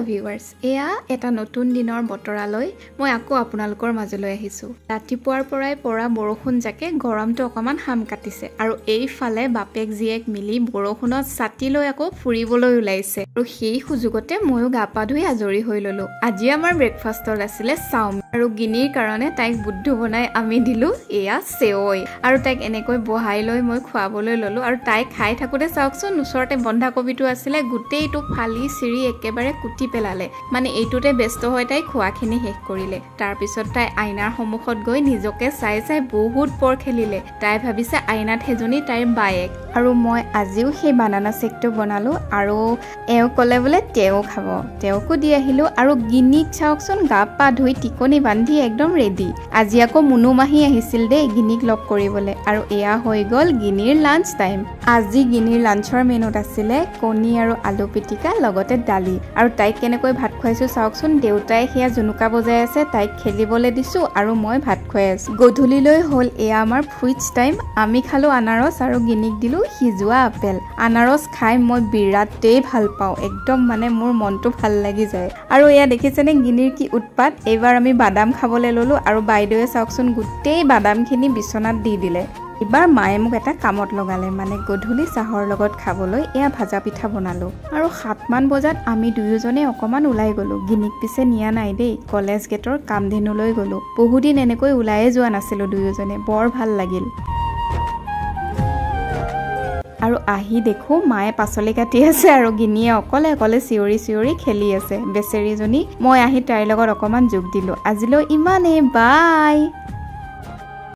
Hello' viewers, এয়া এটা নতুন দিনৰ বতৰালৈ মই আকৌ আপোনালোকৰ মাজলৈ আহিছোঁ। ৰাতিপুৱাৰ পৰাই পৰা বৰষুণ জাকে গৰমটো অকণমান হাম কাটিছে আৰু এইফালে বাপেক জীয়েক মিলি বৰষুণত ছাতি লৈ আকৌ ফুৰিবলৈ ওলাইছে আৰু সেই সুযোগতে ময়ো গা পা ধুই আজৰি হৈ ল'লোঁ। আজি আমাৰ ব্ৰেকফাষ্টত আছিলে চাওমিন আৰু গিনিৰ কাৰণে তাইক বুদ্ধু বনাই আমি দিলোঁ এয়া চেৱৈ আৰু তাইক এনেকৈ বহাই লৈ মই খুৱাবলৈ ল'লোঁ আৰু তাই খাই থাকোঁতে চাওকচোন ওচৰতে বন্ধাকবিটো আছিলে, গোটেইটো ফালি চিৰি একেবাৰে কুটি পেলালে। মানে এইটোতে ব্যস্ত হৈ তাই খোৱাখিনি শেষ কৰিলে। তাৰপিছত তাই আইনাৰ সন্মুখত গৈ নিজকে চাই চাই বহুত পৰ খেলিলে। তাই ভাবিছে আইনাত সেইজনী তাইৰ বায়েক। আৰু মই আজিও সেই বানানা শ্বেকটো বনালোঁ আৰু এওঁ ক'লে বোলে তেওঁ খাব, তেওঁকো দি আহিলোঁ আৰু গিনিক চাওকচোন গা পা ধুই টিকনি বান্ধি একদম ৰেডি। আজি আকৌ মুনু মাহী আহিছিল দেই গিনিক লগ কৰিবলৈ আৰু এয়া হৈ গ'ল গিনিৰ লাঞ্চ টাইম। আজি গিনিৰ লাঞ্চৰ মেনুত আছিলে কণী আৰু আলু পিটিকা লগতে দালি আৰু তাইক কেনেকৈ ভাত খুৱাইছোঁ চাওকচোন। দেউতাই সেয়া জুনুকা বজাই আছে, তাইক খেলিবলৈ দিছোঁ আৰু মই ভাত খুৱাই আছোঁ। গধূলিলৈ হ'ল এয়া আমাৰ ফ্ৰুইটছ টাইম। আমি খালোঁ আনাৰস আৰু গিনিক দিলোঁ সিজোৱা আপেল। আনাৰস খাই মই বিৰাটেই ভাল পাওঁ, একদম মানে মোৰ মনটো ভাল লাগি যায়। আৰু এয়া দেখিছেনে গিনিৰ কি উৎপাত। এইবাৰ আমি বাদাম খাবলৈ ল'লোঁ আৰু বাইদেৱে চাওকচোন গোটেই বাদামখিনি বিচনাত দি দিলে। এইবাৰ মায়ে মোক এটা কামত লগালে, মানে গধূলি চাহৰ লগত খাবলৈ এয়া ভাজা পিঠা বনালোঁ আৰু 7মান বজাত আমি দুয়োজনে অকণমান ওলাই গ'লোঁ। গিনিক পিছে নিয়া নাই দেই, কলেজ গেটৰ কামধেনুলৈ গ'লোঁ। বহুদিন এনেকৈ ওলায়ে যোৱা নাছিলোঁ দুয়োজনে, বৰ ভাল লাগিল। আৰু আহি দেখোঁ মায়ে পাচলি কাটি আছে আৰু গিনিয়ে অকলে অকলে চিঞৰি চিঞৰি খেলি আছে বেচেৰীজনী। মই আহি তাইৰ লগত অকণমান যোগ দিলোঁ। আজিলৈ ইমানেই, বাই।